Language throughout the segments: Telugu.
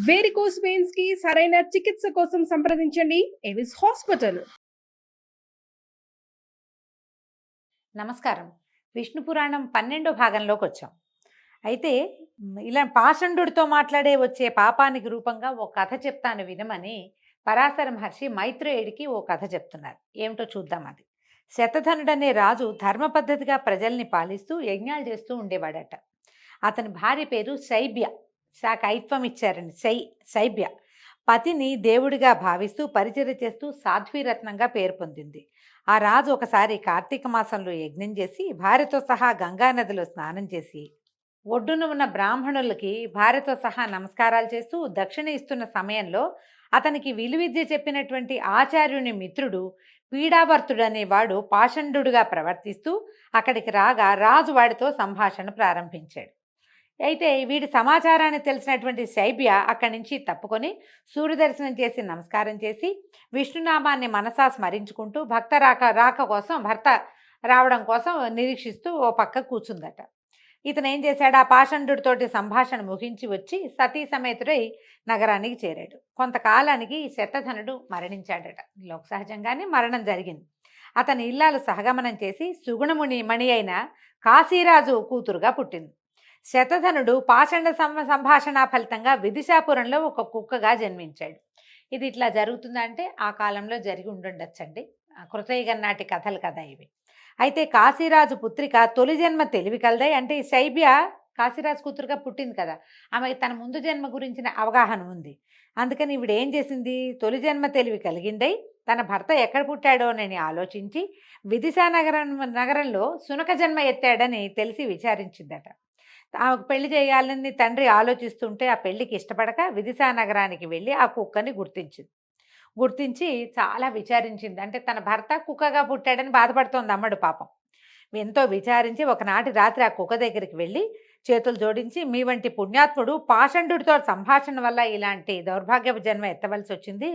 వేరికోస్ వెయిన్స్ కి సరైన చికిత్స కోసం సంప్రదించండి ఎవిస్ హాస్పిటల్. నమస్కారం. విష్ణు పురాణం 12వ భాగంలోకి వచ్చాం. అయితే ఇలా పాషండుడితో మాట్లాడే వచ్చే పాపానికి రూపంగా ఓ కథ చెప్తాను వినమని పరాశర మహర్షి మైత్రేయుడికి ఓ కథ చెప్తున్నారు. ఏమిటో చూద్దాం అది. శతధనుడనే రాజు ధర్మ పద్ధతిగా ప్రజల్ని పాలిస్తూ యజ్ఞాలు చేస్తూ ఉండేవాడట. అతని భార్య పేరు శైబ్య. శాకైత్వం ఇచ్చారండి. శైబ్య పతిని దేవుడిగా భావిస్తూ పరిచర్య చేస్తూ సాధ్వీరత్నంగా పేరు పొందింది. ఆ రాజు ఒకసారి కార్తీక మాసంలో యజ్ఞం చేసి భార్యతో సహా గంగానదిలో స్నానం చేసి ఒడ్డున ఉన్న బ్రాహ్మణులకి భార్యతో సహా నమస్కారాలు చేస్తూ దక్షిణ ఇస్తున్న సమయంలో అతనికి విలువిద్య చెప్పినటువంటి ఆచార్యుని మిత్రుడు పీడావర్తుడనేవాడు పాషండుడుగా ప్రవర్తిస్తూ అక్కడికి రాగా రాజు వాడితో సంభాషణ ప్రారంభించాడు. అయితే వీడి సమాచారాన్ని తెలిసినటువంటి శైబ్య అక్కడి నుంచి తప్పుకొని సూర్యదర్శనం చేసి నమస్కారం చేసి విష్ణునామాన్ని మనసా స్మరించుకుంటూ భర్త రావడం కోసం నిరీక్షిస్తూ ఓ పక్క కూర్చుందట. ఇతను ఏం చేశాడు, ఆ పాషండుడితోటి సంభాషణ ముగించి వచ్చి సతీ సమేతుడై నగరానికి చేరాడు. కొంతకాలానికి శతధనుడు మరణించాడట. లోక సహజంగానే మరణం జరిగింది. అతని ఇల్లాలు సహగమనం చేసి సుగుణముని మణి అయిన కాశీరాజు కూతురుగా పుట్టింది. శతధనుడు పాషండ సంభాషణ ఫలితంగా విదిశాపురంలో ఒక కుక్కగా జన్మించాడు. ఇది ఇట్లా జరుగుతుందంటే ఆ కాలంలో జరిగి ఉండుండొచ్చండి. కృతయుగం నాటి కథలు కదా ఇవి. అయితే కాశీరాజు పుత్రిక తొలి జన్మ తెలివి కలదై, అంటే ఈ శైబ్య కాశీరాజు కూతురుగా పుట్టింది కదా, ఆమెకి తన ముందు జన్మ గురించిన అవగాహన ఉంది. అందుకని ఇవిడ ఏం చేసింది, తొలి జన్మ తెలివి కలిగిందై తన భర్త ఎక్కడ పుట్టాడోనని ఆలోచించి విదిశా నగరంలో సునక జన్మ ఎత్తాడని తెలిసి విచారించిందట. ఆమెకు పెళ్లి చేయాలని తండ్రి ఆలోచిస్తుంటే ఆ పెళ్లికి ఇష్టపడక విదిశా నగరానికి వెళ్ళి ఆ కుక్కని గుర్తించి చాలా విచారించింది. అంటే తన భర్త కుక్కగా పుట్టాడని బాధపడుతోంది అమ్మడు పాపం. ఎంతో విచారించి ఒకనాటి రాత్రి ఆ కుక్క దగ్గరికి వెళ్ళి చేతులు జోడించి, మీ వంటి పుణ్యాత్ముడు పాషండుడితో సంభాషణ వల్ల ఇలాంటి దౌర్భాగ్యపు జన్మ ఎత్తవలసి వచ్చింది.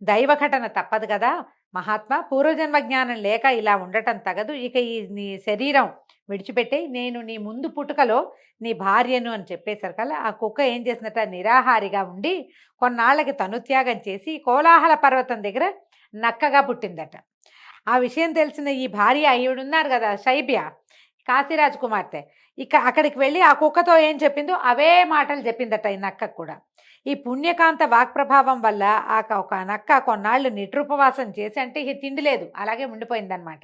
దైవఘటన తప్పదు కదా మహాత్మా, పూర్వజన్మ జ్ఞానం లేక ఇలా ఉండటం తగదు. ఇక ఈ నీ శరీరం విడిచిపెట్టి నేను నీ ముందు పుట్టుకలో నీ భార్యను అని చెప్పేసరికల్లా ఆ కుక్క ఏం చేసినట్ట, నిరాహారిగా ఉండి కొన్నాళ్ళకి తనుత్యాగం చేసి కోలాహల పర్వతం దగ్గర నక్కగా పుట్టిందట. ఆ విషయం తెలిసిన ఈ భార్య అయ్యుడున్నారు కదా శైబ్య, కాశీరాజు కుమార్తె, ఇక అక్కడికి వెళ్ళి ఆ కుక్కతో ఏం చెప్పిందో అవే మాటలు చెప్పిందట ఈ నక్కకు కూడా. ఈ పుణ్యకాంత వాక్ప్రభావం వల్ల ఒక నక్క కొన్నాళ్ళు నిట్రుపవాసం చేసి, అంటే ఈ తిండి లేదు అలాగే ఉండిపోయిందనమాట.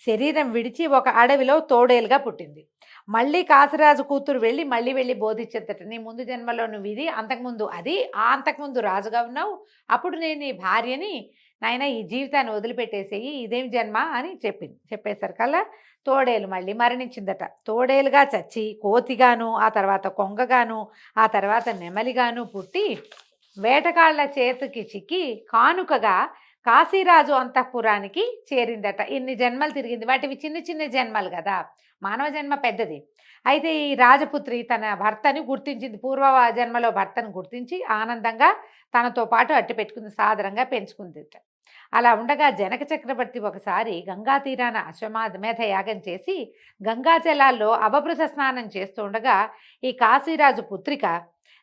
శరీరం విడిచి ఒక అడవిలో తోడేలుగా పుట్టింది. మళ్ళీ కాశీరాజు కూతురు మళ్ళీ బోధించేద్దట, నీ ముందు జన్మలో నువ్వు ఇది, అంతకుముందు అది, అంతకుముందు రాజుగా ఉన్నావు, అప్పుడు నేను నీ భార్యని, నాయన ఈ జీవితాన్ని వదిలిపెట్టేసేయి, ఇదేం జన్మ అని చెప్పింది. చెప్పేసరికల్లా తోడేలు మళ్ళీ మరణించిందట. తోడేలుగా చచ్చి కోతిగాను, ఆ తర్వాత కొంగగాను, ఆ తర్వాత నెమలిగాను పుట్టి వేటగాళ్ల చేతికి చిక్కి కానుకగా కాశీరాజు అంతఃపురానికి చేరిందట. ఇన్ని జన్మలు తిరిగింది. వాటివి చిన్న చిన్న జన్మలు కదా, మానవ జన్మ పెద్దది. అయితే ఈ రాజపుత్రి తన భర్తని గుర్తించింది, పూర్వ జన్మలో భర్తను గుర్తించి ఆనందంగా తనతో పాటు అట్టి పెట్టుకుంది, సాదరంగా పెంచుకుందిట. అలా ఉండగా జనక చక్రవర్తి ఒకసారి గంగా తీరాన అశ్వమేధ యాగం చేసి గంగాజలాల్లో అవభృత స్నానం చేస్తూ ఉండగా ఈ కాశీరాజు పుత్రిక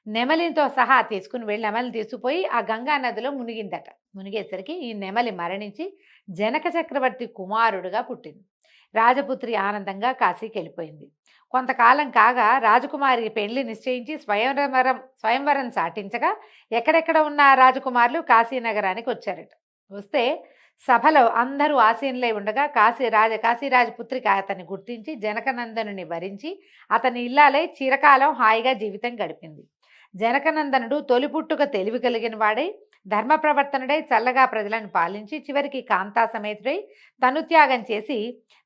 నెమలితో సహా తీసుకుని వెళ్ళి నెమలిని తీసుకుపోయి ఆ గంగా నదిలో మునిగిందట. మునిగేసరికి ఈ నెమలి మరణించి జనక చక్రవర్తి కుమారుడుగా పుట్టింది. రాజపుత్రి ఆనందంగా కాశీకి వెళ్ళిపోయింది. కొంతకాలం కాగా రాజకుమారి పెళ్లి నిశ్చయించి స్వయంవరం సాటించగా ఎక్కడెక్కడ ఉన్న రాజకుమారులు కాశీనగరానికి వచ్చారట. వస్తే సభలో అందరూ ఆసీనులై ఉండగా కాశీరాజ పుత్రిక అతన్ని గుర్తించి జనకనందనుని వరించి అతని ఇల్లాలై చిరకాలం హాయిగా జీవితం గడిపింది. జనకనందనుడు తొలిపుట్టుక తెలివి కలిగిన వాడై ధర్మ ప్రవర్తనుడై చల్లగా ప్రజలను పాలించి చివరికి కాంతా సమేతుడై తనుత్యాగం చేసి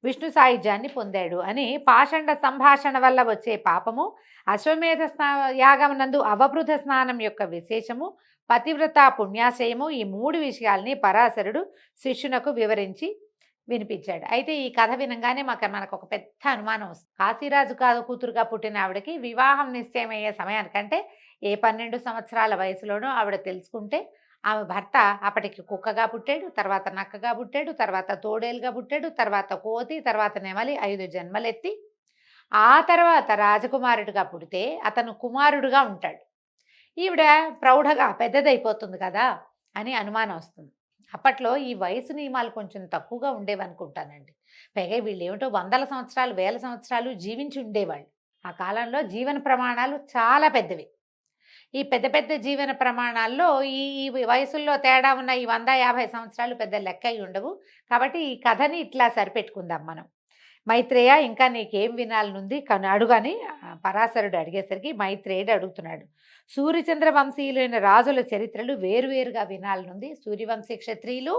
విష్ణు సాయుధ్యాన్ని పొందాడు అని పాషండ సంభాషణ వల్ల వచ్చే పాపము, అశ్వమేధ యాగం నందు అవబృధ స్నానం యొక్క విశేషము, పతివ్రత పుణ్యాశయము, ఈ 3 విషయాల్ని పరాశరుడు శిష్యునకు వివరించి వినిపించాడు. అయితే ఈ కథ వినంగానే మనకు ఒక పెద్ద అనుమానం వస్తుంది. కాశీరాజు కూతురుగా పుట్టిన ఆవిడకి వివాహం నిశ్చయమయ్యే సమయానికంటే ఏ 12 సంవత్సరాల వయసులోనూ ఆవిడ తెలుసుకుంటే ఆమె భర్త అప్పటికి కుక్కగా పుట్టాడు, తర్వాత నక్కగా పుట్టాడు, తర్వాత తోడేలుగా పుట్టాడు, తర్వాత కోతి, తర్వాత నెమలి, 5 జన్మలెత్తి ఆ తర్వాత రాజకుమారుడిగా పుడితే అతను కుమారుడుగా ఉంటాడు. ఈవిడ ప్రౌఢగా పెద్దదైపోతుంది కదా అని అనుమానం వస్తుంది. అప్పట్లో ఈ వయసు నియమాలు కొంచెం తక్కువగా ఉండేవనుకుంటానండి. పైగా వీళ్ళేమిటో వందల సంవత్సరాలు, వేల సంవత్సరాలు జీవించి ఉండేవాళ్ళు. ఆ కాలంలో జీవన ప్రమాణాలు చాలా పెద్దవి. ఈ పెద్ద పెద్ద జీవన ప్రమాణాల్లో ఈ ఈ వయసుల్లో తేడా ఉన్న ఈ 150 సంవత్సరాలు పెద్ద లెక్క అయి ఉండవు. కాబట్టి ఈ కథని ఇట్లా సరిపెట్టుకుందాం మనం. మైత్రేయ ఇంకా నీకేం వినాలనుంది అడుగని పరాశరుడు అడిగేసరికి మైత్రేయుడు అడుగుతున్నాడు. సూర్యచంద్ర వంశీయులైన రాజుల చరిత్రలు వేరువేరుగా వినాలనుంది. సూర్యవంశ క్షత్రియులు,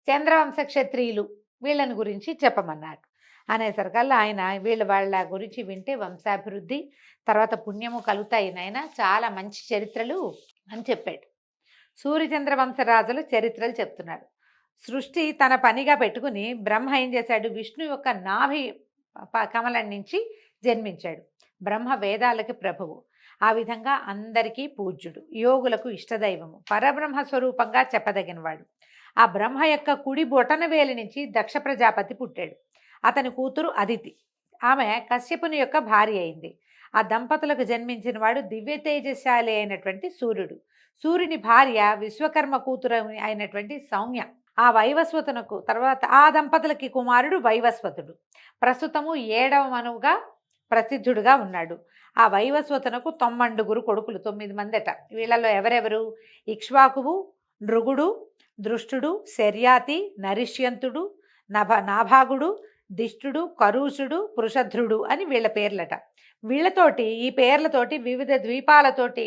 చంద్రవంశ క్షత్రియులు వీళ్ళని గురించి చెప్పమన్నాడు. అనేసరికల్లా ఆయన వాళ్ళ గురించి వింటే వంశాభివృద్ధి తర్వాత పుణ్యము కలుగుతాయి నాయన, చాలా మంచి చరిత్రలు అని చెప్పాడు. సూర్యచంద్ర వంశరాజుల చరిత్రలు చెప్తున్నాడు. సృష్టి తన పనిగా పెట్టుకుని బ్రహ్మ ఏం చేశాడు, విష్ణు యొక్క నాభి కమలం నుంచి జన్మించాడు. బ్రహ్మ వేదాలకి ప్రభువు, ఆ విధంగా అందరికీ పూజ్యుడు, యోగులకు ఇష్టదైవము, పరబ్రహ్మ స్వరూపంగా చెప్పదగినవాడు. ఆ బ్రహ్మ యొక్క కుడి బొటన వేలి నుంచి దక్ష ప్రజాపతి పుట్టాడు. అతని కూతురు అదితి, ఆమె కశ్యపుని యొక్క భార్య అయింది. ఆ దంపతులకు జన్మించిన వాడు దివ్య తేజశాలి అయినటువంటి సూర్యుడు. సూర్యుని భార్య విశ్వకర్మ కూతురు అయినటువంటి సౌమ్య. ఆ వైవస్వతునకు తర్వాత ఆ దంపతులకి కుమారుడు వైవస్వతుడు. ప్రస్తుతము 7వ మనువుగా ప్రసిద్ధుడుగా ఉన్నాడు. ఆ వైవస్వతునకు 90 కొడుకులు, 9 మందట. వీళ్ళలో ఎవరెవరు, ఇక్ష్వాకువు, నృగుడు, దృష్టుడు, శర్యాతి, నరిష్యంతుడు, నాభాగుడు, దిష్టుడు, కరూషుడు, పృషధ్రుడు అని వీళ్ళ పేర్లట. వీళ్ళతోటి ఈ పేర్లతోటి వివిధ ద్వీపాలతోటి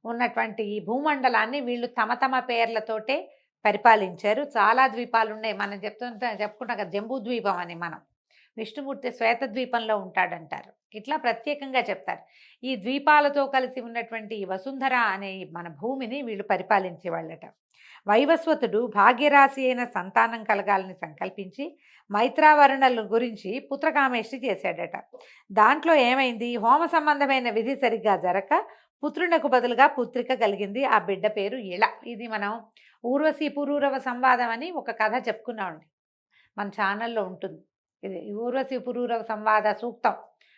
ఉన్నటువంటి ఈ భూమండలాన్ని వీళ్ళు తమ తమ పేర్లతోటే పరిపాలించారు. చాలా ద్వీపాలు ఉన్నాయి. మనం చెప్పుకుంటాం కదా జంబూ ద్వీపం అని. మనం విష్ణుమూర్తి శ్వేత ద్వీపంలో ఉంటాడంటారు. ఇట్లా ప్రత్యేకంగా చెప్తారు. ఈ ద్వీపాలతో కలిసి ఉన్నటువంటి ఈ వసుంధర అనే మన భూమిని వీళ్ళు పరిపాలించేవాళ్ళట. వైవస్వతుడు భాగ్యరాశి అయిన సంతానం కలగాలని సంకల్పించి మైత్రావరుణల గురించి పుత్రకామేష్టి చేశాడట. దాంట్లో ఏమైంది, హోమ సంబంధమైన విధి సరిగ్గా జరగక పుత్రునకు బదులుగా పుత్రిక కలిగింది. ఆ బిడ్డ పేరు ఇళ. ఇది మనం ఊర్వశి పురూరవ సంవాదం అని ఒక కథ చెప్పుకున్నామండి, మన ఛానల్లో ఉంటుంది. ఇది ఊర్వశి పురూరవ సంవాద సూక్తం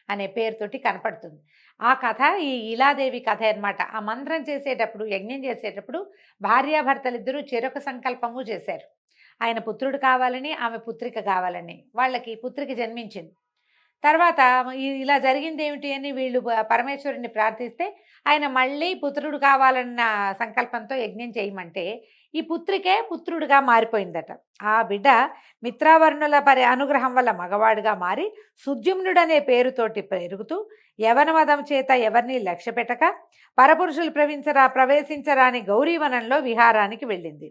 అనే పేరుతోటి కనపడుతుంది. ఆ కథ ఈ ఇలాదేవి కథ అన్నమాట. ఆ మంత్రం చేసేటప్పుడు, యజ్ఞం చేసేటప్పుడు భార్యాభర్తలిద్దరూ చెరొక సంకల్పము చేశారు. ఆయన పుత్రుడు కావాలని, ఆమె పుత్రిక కావాలని. వాళ్ళకి పుత్రిక జన్మించింది. తర్వాత ఇలా జరిగింది ఏమిటి అని వీళ్ళు పరమేశ్వరుని ప్రార్థిస్తే ఆయన మళ్ళీ పుత్రుడు కావాలన్న సంకల్పంతో యజ్ఞం చేయమంటే ఈ పుత్రికే పుత్రుడిగా మారిపోయిందట. ఆ బిడ్డ మిత్రావర్ణుల అనుగ్రహం వల్ల మగవాడుగా మారి సుద్యుమ్నుడనే పేరుతోటి పెరుగుతూ యవనమదం చేత ఎవరిని లక్ష్య పెట్టక పరపురుషులు ప్రవేశించరాని గౌరీవనంలో విహారానికి వెళ్ళింది.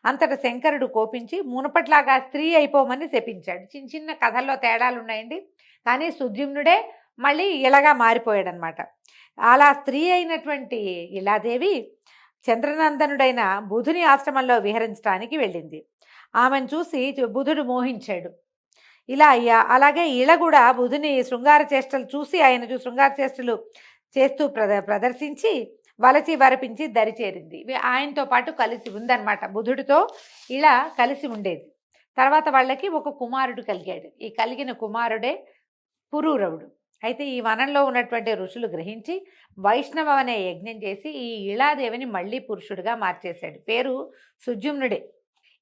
అంతట శంకరుడు కోపించి మునుపట్లాగా స్త్రీ అయిపోమని శపించాడు. చిన్న చిన్న కథల్లో తేడాలు ఉన్నాయండి, కానీ సుద్యుమ్నుడే మళ్ళీ ఇలాగా మారిపోయాడనమాట. అలా స్త్రీ అయినటువంటి ఇలాదేవి చంద్రనందనుడైన బుధుని ఆశ్రమంలో విహరించడానికి వెళ్ళింది. ఆమెను చూసి బుధుడు మోహించాడు. అలాగే ఇళ కూడా బుధుని శృంగార చేష్టలు చూసి ఆయన శృంగార చేష్టలు చేస్తూ ప్రదర్శించి వలచి వరపించి దరిచేరింది. ఆయనతో పాటు కలిసి ఉందన్నమాట. బుధుడితో ఇలా కలిసి ఉండేది. తర్వాత వాళ్ళకి ఒక కుమారుడు కలిగాడు. ఈ కలిగిన కుమారుడే పురూరవుడు. అయితే ఈ వనంలో ఉన్నటువంటి ఋషులు గ్రహించి వైష్ణవ అనే యజ్ఞం చేసి ఈ ఇళాదేవిని మళ్ళీ పురుషుడిగా మార్చేశాడు. పేరు సుద్యుమ్నుడే.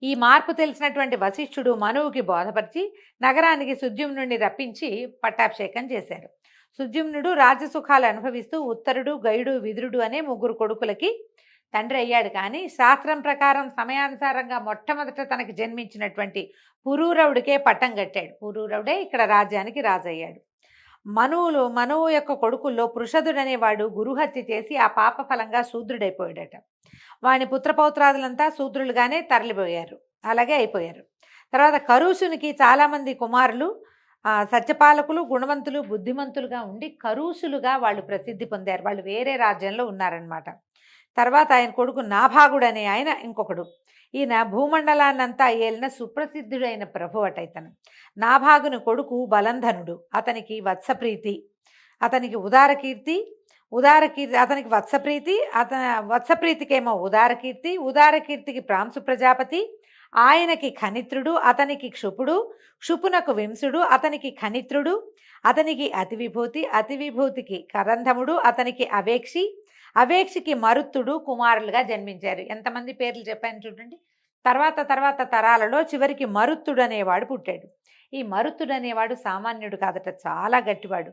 ఈ మార్పు తెలిసినటువంటి వశిష్ఠుడు మనువుకి బోధపరిచి నగరానికి సుద్యుమ్నుడిని రప్పించి పట్టాభిషేకం చేశారు. సుద్యుమ్నుడు రాజసుఖాలు అనుభవిస్తూ ఉత్తరుడు, గయుడు, విదురుడు అనే 3 కొడుకులకి తండ్రి అయ్యాడు. కానీ శాస్త్రం ప్రకారం సమయానుసారంగా మొట్టమొదట తనకి జన్మించినటువంటి పురూరవుడికే పట్టం కట్టాడు. పురూరవుడే ఇక్కడ రాజ్యానికి రాజయ్యాడు. మనువు యొక్క కొడుకుల్లో పృషదుడనేవాడు గురుహత్య చేసి ఆ పాప ఫలంగా శూద్రుడైపోయాడట. వాని పుత్రపౌత్రాదులంతా శూద్రులుగానే తరలిపోయారు, అలాగే అయిపోయారు. తర్వాత కరూసునికి చాలామంది కుమారులు సత్యపాలకులు, గుణవంతులు, బుద్ధిమంతులుగా ఉండి కరూసులుగా వాళ్ళు ప్రసిద్ధి పొందారు. వాళ్ళు వేరే రాజ్యంలో ఉన్నారనమాట. తర్వాత ఆయన కొడుకు నాభాగుడు అనే ఆయన ఇంకొకడు. ఈయన భూమండలాన్నంతా ఏలిన సుప్రసిద్ధుడైన ప్రభు అట ఇతను. నాభాగుని కొడుకు బలంధనుడు. అతనికి వత్సప్రీతి, అతనికి అతనికి వత్సప్రీతి, వత్సప్రీతికేమో ఉదారకీర్తి, ఉదారకీర్తికి ప్రాంశు ప్రజాపతి, ఆయనకి ఖనిత్రుడు, అతనికి క్షుపుడు, క్షుపునకు వింసుడు, అతనికి ఖనిత్రుడు, అతనికి అతివిభూతి, అతివిభూతికి కరంధముడు, అతనికి అవేక్షి, అవేక్షికి మరుత్తుడు కుమారులుగా జన్మించారు. ఎంతమంది పేర్లు చెప్పాను చూడండి. తర్వాత తర్వాత తరాలలో చివరికి మరుత్తుడు అనేవాడు పుట్టాడు. ఈ మరుత్తుడు అనేవాడు సామాన్యుడు కాదట, చాలా గట్టివాడు.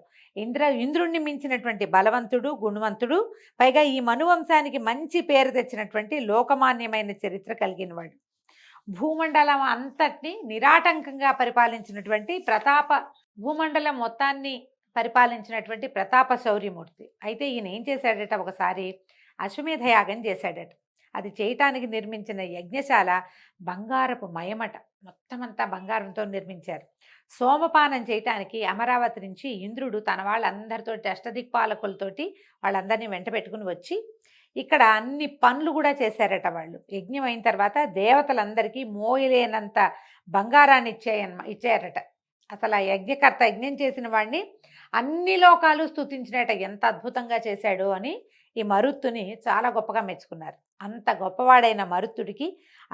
ఇంద్రుణ్ణి మించినటువంటి బలవంతుడు, గుణవంతుడు, పైగా ఈ మనువంశానికి మంచి పేరు తెచ్చినటువంటి లోకమాన్యమైన చరిత్ర కలిగినవాడు. భూమండలం అంతటిని నిరాటంకంగా పరిపాలించినటువంటి భూమండలం మొత్తాన్ని పరిపాలించినటువంటి ప్రతాప శౌర్యమూర్తి. అయితే ఈయన ఏం చేశాడట, ఒకసారి అశ్వమేధ యాగం చేశాడట. అది చేయటానికి నిర్మించిన యజ్ఞశాల బంగారపు మయమట, మొత్తం అంతా బంగారంతో నిర్మించారు. సోమపానం చేయటానికి అమరావతి నుంచి ఇంద్రుడు తన వాళ్ళందరితోటి అష్టదిక్పాలకులతోటి వాళ్ళందరినీ వెంట పెట్టుకుని వచ్చి ఇక్కడ అన్ని పనులు కూడా చేశారట. వాళ్ళు యజ్ఞం అయిన తర్వాత దేవతలందరికీ మోయలేనంత బంగారాన్ని ఇచ్చారట. అసలు ఆ యజ్ఞకర్త యజ్ఞం చేసిన వాడిని అన్ని లోకాలు స్తుతించినట, ఎంత అద్భుతంగా చేశాడు అని ఈ మరుత్తుని చాలా గొప్పగా మెచ్చుకున్నారు. అంత గొప్పవాడైన మరుత్తుడికి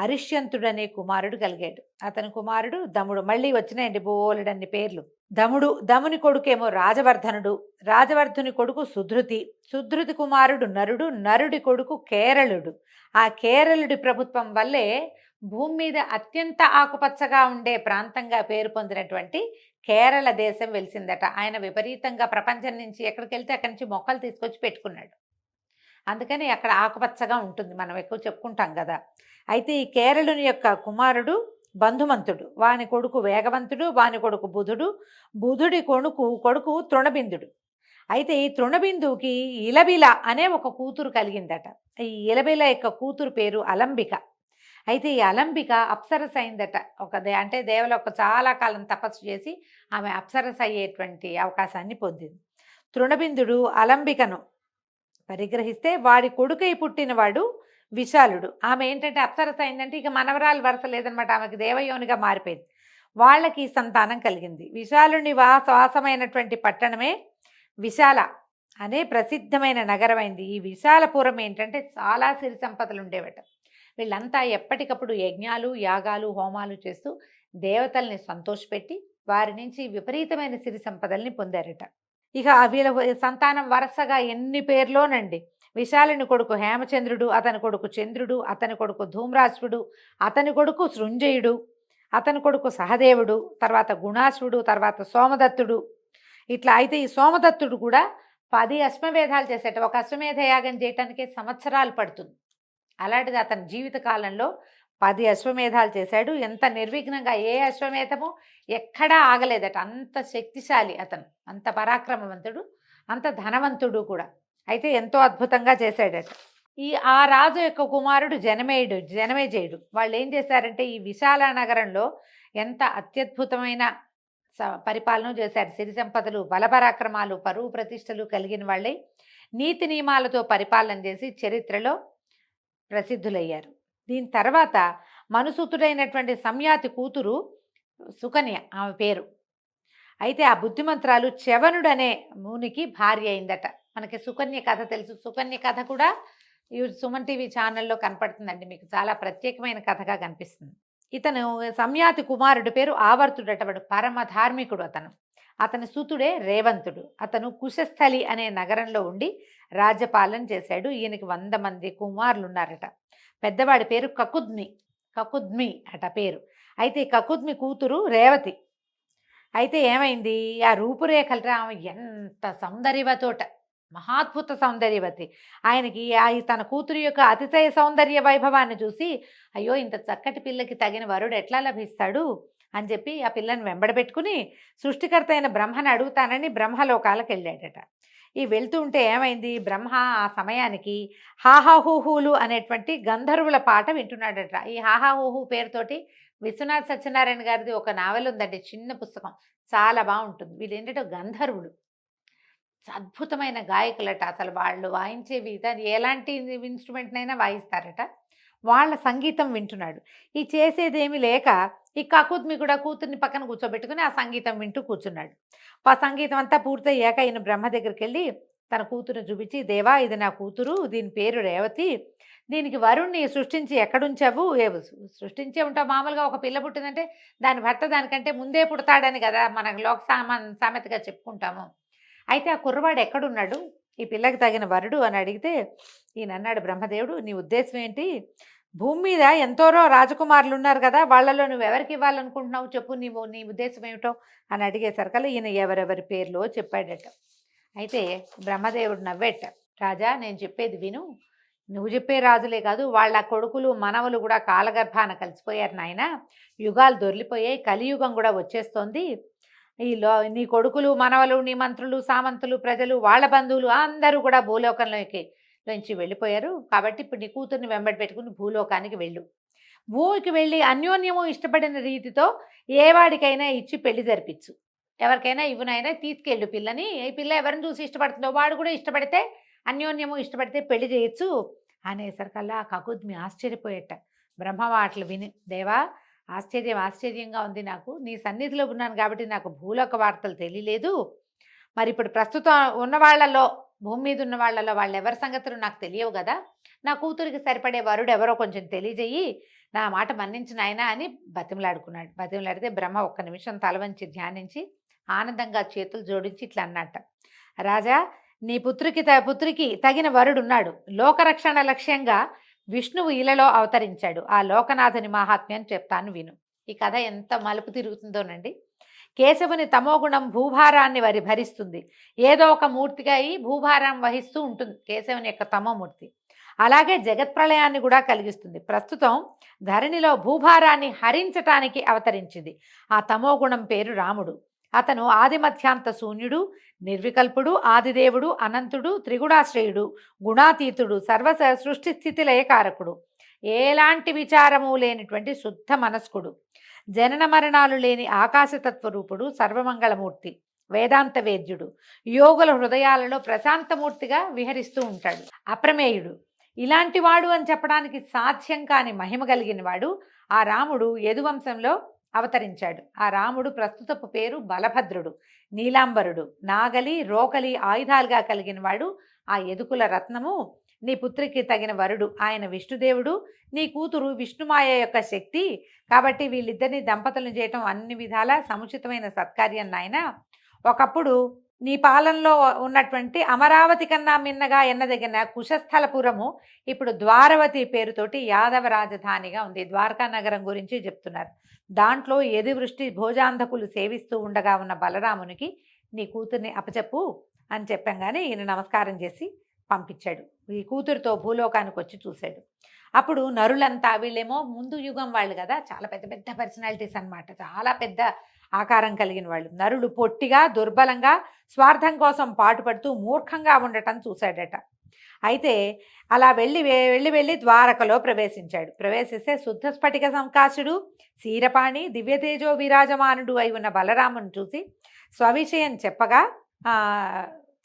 అరిష్యంతుడనే కుమారుడు కలిగాడు. అతని కుమారుడు దముడు. మళ్ళీ వచ్చినాయండి బోలెడన్ని పేర్లు. దముని కొడుకేమో రాజవర్ధనుడు, రాజవర్ధుని కొడుకు సుధృతి కుమారుడు నరుడి కొడుకు కేరళుడు. ఆ కేరళుడి ప్రభుత్వం వల్లే భూమి మీద అత్యంత ఆకుపచ్చగా ఉండే ప్రాంతంగా పేరు పొందినటువంటి కేరళ దేశం వెలిసిందట. ఆయన విపరీతంగా ప్రపంచం నుంచి ఎక్కడికి వెళ్తే అక్కడి నుంచి మొక్కలు తీసుకొచ్చి పెట్టుకున్నాడు. అందుకని అక్కడ ఆకుపచ్చగా ఉంటుంది, మనం ఎక్కువ చెప్పుకుంటాం కదా. అయితే ఈ కేరళుని యొక్క కుమారుడు బంధుమంతుడు, వాని కొడుకు వేగవంతుడు, వాని కొడుకు బుధుడి కొడుకు తృణబిందుడు. అయితే ఈ తృణబిందువుకి ఇలబిల అనే ఒక కూతురు కలిగిందట. ఈ ఇలబిల యొక్క కూతురు పేరు అలంబిక. అయితే ఈ అలంబిక అప్సరస అయిందట. అంటే దేవలోక చాలా కాలం తపస్సు చేసి ఆమె అప్సరస అయ్యేటువంటి అవకాశాన్ని పొందింది. తృణబిందుడు అలంబికను పరిగ్రహిస్తే వాడి కొడుకై పుట్టినవాడు విశాలుడు. ఆమె ఏంటంటే అప్సరస అయిందంటే ఇక మనవరాలు వరస లేదనమాట, ఆమెకి దేవయోనిగా మారిపోయింది. వాళ్ళకి సంతానం కలిగింది. విశాలుని వాసమైనటువంటి పట్టణమే విశాల అనే ప్రసిద్ధమైన నగరమైంది. ఈ విశాలపురం ఏంటంటే చాలా సిరి సంపదలు ఉండేవట. వీళ్ళంతా ఎప్పటికప్పుడు యజ్ఞాలు, యాగాలు, హోమాలు చేస్తూ దేవతల్ని సంతోషపెట్టి వారి నుంచి విపరీతమైన సిరి సంపదల్ని పొందారట. ఇక వీళ్ళ సంతానం వరుసగా ఎన్ని పేర్లోనండి. విశాలుని కొడుకు హేమచంద్రుడు, అతని కొడుకు చంద్రుడు, అతని కొడుకు ధూమ్రాశ్వుడు, అతని కొడుకు సృంజయుడు, అతని కొడుకు సహదేవుడు, తర్వాత గుణాశ్వుడు, తర్వాత సోమదత్తుడు. ఇట్లా అయితే ఈ సోమదత్తుడు కూడా 10 అశ్వమేధాలు చేసేట. ఒక అశ్వమేధ యాగం చేయటానికే సంవత్సరాలు పడుతుంది. అలాంటిది అతని జీవిత కాలంలో 10 అశ్వమేధాలు చేశాడు. ఎంత నిర్విఘ్నంగా ఏ అశ్వమేధము ఎక్కడా ఆగలేదట. అంత శక్తిశాలి అతను, అంత పరాక్రమవంతుడు, అంత ధనవంతుడు కూడా. అయితే ఎంతో అద్భుతంగా చేశాడట. ఆ రాజు యొక్క కుమారుడు జనమేజయుడు. వాళ్ళు ఏం చేశారంటే ఈ విశాల నగరంలో ఎంత అత్యద్భుతమైన పరిపాలన చేశారు. సిరి సంపదలు, బలపరాక్రమాలు, పరువు ప్రతిష్టలు కలిగిన వాళ్ళే నీతి నియమాలతో పరిపాలన చేసి చరిత్రలో ప్రసిద్ధులయ్యారు. దీని తర్వాత మనుసూతుడైనటువంటి సంయాతి కూతురు సుకన్య ఆమె పేరు. అయితే ఆ బుద్ధిమంత్రాలు చవనుడనే మునికి భార్య అయిందట. మనకి సుకన్య కథ తెలుసు. సుకన్య కథ కూడా ఈ సుమన్ టీవీ ఛానల్లో కనపడుతుందండి, మీకు చాలా ప్రత్యేకమైన కథగా కనిపిస్తుంది. ఇతను సంయాతి కుమారుడి పేరు ఆవర్తుడట. వాడు పరమ ధార్మికుడు. అతని సూతుడే రేవంతుడు. అతను కుశస్థలి అనే నగరంలో ఉండి రాజ్యపాలన చేశాడు. ఈయనకి 100 మంది కుమారులు ఉన్నారట. పెద్దవాడి పేరు కకుద్మి అట పేరు. అయితే కకుద్మి కూతురు రేవతి. అయితే ఏమైంది, ఆ రూపురేఖలు ఆమె ఎంత సౌందర్యవతోట, మహాద్భుత సౌందర్యవతి. ఆయనకి తన కూతురు యొక్క అతిశయ సౌందర్య వైభవాన్ని చూసి అయ్యో ఇంత చక్కటి పిల్లకి తగిన వరుడు ఎట్లా లభిస్తాడు అని చెప్పి ఆ పిల్లని వెంబడబెట్టుకుని సృష్టికర్త అయిన బ్రహ్మని అడుగుతానని బ్రహ్మలోకాలకు వెళ్ళాడట. ఈ వెళ్తూ ఉంటే ఏమైంది, బ్రహ్మ ఆ సమయానికి హాహాహూహులు అనేటువంటి గంధర్వుల పాట వింటున్నాడట. ఈ హాహాహూహు పేరుతోటి విశ్వనాథ్ సత్యనారాయణ గారిది ఒక నావెల్ ఉందండి, చిన్న పుస్తకం, చాలా బాగుంటుంది. వీళ్ళు ఏంటంటే గంధర్వులు, అద్భుతమైన గాయకులట. అసలు వాళ్ళు వాయించేవి ఎలాంటి ఇన్స్ట్రుమెంట్నైనా వాయిస్తారట. వాళ్ళ సంగీతం వింటున్నాడు. ఈ చేసేదేమి లేక ఈ కకుద్మి కూడా కూతుర్ని పక్కన కూర్చోబెట్టుకుని ఆ సంగీతం వింటూ కూర్చున్నాడు. ఆ సంగీతం అంతా పూర్తయ్యాక ఈయన బ్రహ్మ దగ్గరికి వెళ్ళి తన కూతురు చూపించి, దేవా ఇది నా కూతురు, దీని పేరు రేవతి, దీనికి వరుణ్ణి సృష్టించి ఎక్కడుంచావు? సృష్టించే ఉంటావు. మామూలుగా ఒక పిల్ల పుట్టిందంటే దాని భర్త దానికంటే ముందే పుడతాడని కదా మనకు సామెతగా చెప్పుకుంటాము. అయితే ఆ కుర్రవాడు ఎక్కడున్నాడు, ఈ పిల్లకి తగిన వరుడు అని అడిగితే ఈయన అన్నాడు బ్రహ్మదేవుడు, నీ ఉద్దేశం ఏంటి? భూమి మీద ఎంతోరో రాజకుమారులు ఉన్నారు కదా, వాళ్ళలో నువ్వు ఎవరికి ఇవ్వాలనుకుంటున్నావు చెప్పు, నీ ఉద్దేశం ఏమిటో అని అడిగేసరికల్లా ఈయన ఎవరెవరి పేర్లో చెప్పాడట. అయితే బ్రహ్మదేవుడు నవ్వేట, రాజా నేను చెప్పేది విను, నువ్వు చెప్పే రాజులే కాదు వాళ్ళ కొడుకులు మనవలు కూడా కాలగర్భాన కలిసిపోయారు నాయన, యుగాలు దొర్లిపోయాయి, కలియుగం కూడా వచ్చేస్తోంది, నీ కొడుకులు మనవలు నీ మంత్రులు సామంతులు ప్రజలు వాళ్ళ బంధువులు అందరూ కూడా భూలోకంలోకి నుంచి వెళ్ళిపోయారు, కాబట్టి ఇప్పుడు నీ కూతుర్ని వెంబడి పెట్టుకుని భూలోకానికి వెళ్ళు, భూమికి వెళ్ళి అన్యోన్యము ఇష్టపడిన రీతితో ఏ వాడికైనా ఇచ్చి పెళ్లి జరిపించు, ఎవరికైనా ఇవ్వనైనా తీసుకెళ్ళు పిల్లని, ఈ పిల్ల ఎవరిని చూసి ఇష్టపడుతుందో వాడు కూడా ఇష్టపడితే అన్యోన్యము ఇష్టపడితే పెళ్లి చేయొచ్చు అనేసరికల్లా కకుద్మి ఆశ్చర్యపోయేట. బ్రహ్మ మాటలు విని, దేవా ఆశ్చర్యంగా ఉంది, నాకు నీ సన్నిధిలో ఉన్నాను కాబట్టి నాకు భూలోక వార్తలు తెలియలేదు, మరి ఇప్పుడు ప్రస్తుతం ఉన్న వాళ్ళలో భూమి మీద ఉన్న వాళ్ళలో వాళ్ళు ఎవరి సంగతులు నాకు తెలియవు కదా, నా కూతురికి సరిపడే వరుడు ఎవరో కొంచెం తెలియజేయి, నా మాట మన్నించిన ఆయన అని బతిమలాడుకున్నాడు. బతిమలాడితే బ్రహ్మ ఒక్క నిమిషం తల వంచి ధ్యానించి ఆనందంగా చేతులు జోడించి ఇట్లా అన్నట్ట, రాజా నీ పుత్రికి తగిన వరుడున్నాడు, లోకరక్షణ లక్ష్యంగా విష్ణువు ఇలలో అవతరించాడు, ఆ లోకనాథుని మహాత్మ్యం చెప్తాను విను. ఈ కథ ఎంత మలుపు తిరుగుతుందోనండి. కేశవుని తమోగుణం భూభారాన్ని భరిస్తుంది, ఏదో ఒక మూర్తిగా ఈ భూభారం వహిస్తూ ఉంటుంది కేశవుని యొక్క తమోమూర్తి, అలాగే జగత్ప్రళయాన్ని కూడా కలిగిస్తుంది. ప్రస్తుతం ధరణిలో భూభారాన్ని హరించటానికి అవతరించింది ఆ తమోగుణం పేరు రాముడు. అతను ఆదిమధ్యాంత శూన్యుడు, నిర్వికల్పుడు, ఆదిదేవుడు, అనంతుడు, త్రిగుణాశ్రయుడు, గుణాతీతుడు, సృష్టి స్థితి లయకారకుడు, ఎలాంటి విచారము లేనిటువంటి శుద్ధ మనస్కుడు, జనన మరణాలు లేని ఆకాశతత్వరూపుడు, సర్వమంగళమూర్తి, వేదాంత వేద్యుడు, యోగుల హృదయాలలో ప్రశాంతమూర్తిగా విహరిస్తూ ఉంటాడు, అప్రమేయుడు. ఇలాంటి వాడు అని చెప్పడానికి సాధ్యం కాని మహిమ కలిగిన వాడు ఆ రాముడు యదువంశంలో అవతరించాడు. ఆ రాముడు ప్రస్తుతపు పేరు బలభద్రుడు, నీలాంబరుడు, నాగలి రోకలి ఆయుధాలుగా కలిగిన వాడు ఆ యదుకుల రత్నము. నీ పుత్రికి తగిన వరుడు ఆయన విష్ణుదేవుడు, నీ కూతురు విష్ణుమాయ యొక్క శక్తి, కాబట్టి వీళ్ళిద్దరిని దంపతులను చేయటం అన్ని విధాలా సముచితమైన సత్కార్యం నాయన. ఒకప్పుడు నీ పాలనలో ఉన్నటువంటి అమరావతి కన్నా మిన్నగా ఎన్నదగిన కుశస్థలపురము ఇప్పుడు ద్వారవతి పేరుతోటి యాదవ రాజధానిగా ఉంది. ద్వారకా నగరం గురించి చెప్తున్నారు. దాంట్లో యదువృష్టి భోజాంధకులు సేవిస్తూ ఉండగా ఉన్న బలరామునికి నీ కూతుర్ని అప్పచెప్పు అని చెప్పంగానే ఈయన నమస్కారం చేసి పంపించాడు. ఈ కూతురుతో భూలోకానికి వచ్చి చూశాడు. అప్పుడు నరులంతా, వీళ్ళేమో ముందు యుగం వాళ్ళు కదా, చాలా పెద్ద పెద్ద పర్సనాలిటీస్ అన్నమాట, చాలా పెద్ద ఆకారం కలిగిన వాళ్ళు. నరులు పొట్టిగా దుర్బలంగా స్వార్థం కోసం పాటుపడుతూ మూర్ఖంగా ఉండటం చూశాడట. అయితే అలా వెళ్ళి ద్వారకలో ప్రవేశించాడు. ప్రవేశిస్తే శుద్ధ స్ఫటిక సంకాశుడు, శీరపాణి, దివ్యతేజో విరాజమానుడు అయి ఉన్న బలరామును చూసి స్వవిషయం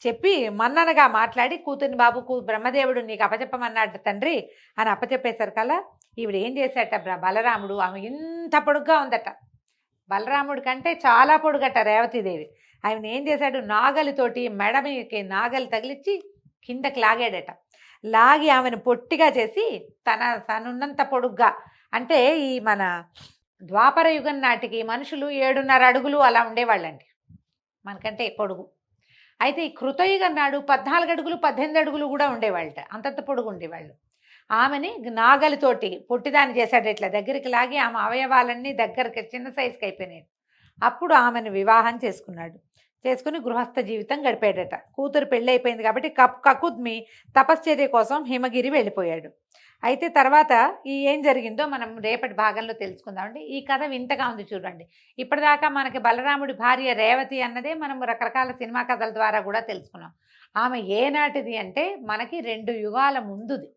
చెప్పి మన్ననగా మాట్లాడి, కూతుర్ని బాబుకు బ్రహ్మదేవుడు నీకు అప్పచెప్పమన్నాడు తండ్రి అని అప్పచెప్పేసరికల్లా ఈవిడ ఏం చేశాట బలరాముడు, ఆమె ఇంత పొడుగ్గా ఉందట, బలరాముడి కంటే చాలా పొడుగట రేవతీదేవి. ఆయన ఏం చేశాడు, నాగలితోటి మెడమికి నాగలి తగిలిచ్చి కిందకి లాగాడట. లాగి ఆమెను పొట్టిగా చేసి తనున్నంత పొడుగ్గా, అంటే ఈ మన ద్వాపర యుగం నాటికి మనుషులు 7.5 అడుగులు అలా ఉండేవాళ్ళండి, మనకంటే పొడుగు. అయితే ఈ కృతయుగం నాడు 14 అడుగులు 18 అడుగులు కూడా ఉండేవాళ్ళట, అంతంత పొడుగు ఉండేవాళ్ళు. ఆమెని నాగలితోటి పొట్టిదాన్ని చేశాడు, ఇట్లా దగ్గరికి లాగి ఆమె అవయవాలన్నీ దగ్గరికి చిన్న సైజుకి అయిపోయినాయి. అప్పుడు ఆమెను వివాహం చేసుకుని గృహస్థ జీవితం గడిపాడట. కూతురు పెళ్ళి అయిపోయింది కాబట్టి కకుద్మి తపశ్చర్య కోసం హిమగిరి వెళ్ళిపోయాడు. అయితే తర్వాత ఏం జరిగిందో మనం రేపటి భాగంలో తెలుసుకుందామండి. ఈ కథ వింతగా ఉంది చూడండి. ఇప్పటిదాకా మనకి బలరాముడి భార్య రేవతి అన్నదే మనం రకరకాల సినిమా కథల ద్వారా కూడా తెలుసుకున్నాం. ఆమె ఏనాటిది అంటే మనకి 2 యుగాల ముందుది.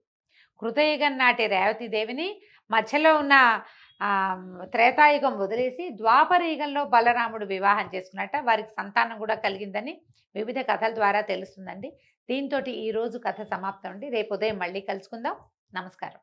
కృతయుగం నాటి రేవతీదేవిని మధ్యలో ఉన్న త్రేతాయుగం వదిలేసి ద్వాపర యుగంలో బలరాముడు వివాహం చేసుకున్నట్ట. వారికి సంతానం కూడా కలిగిందని వివిధ కథల ద్వారా తెలుస్తుందండి. దీంతో ఈరోజు కథ సమాప్తం అండి. రేపు ఉదయం మళ్ళీ కలుసుకుందాం. నమస్కారం.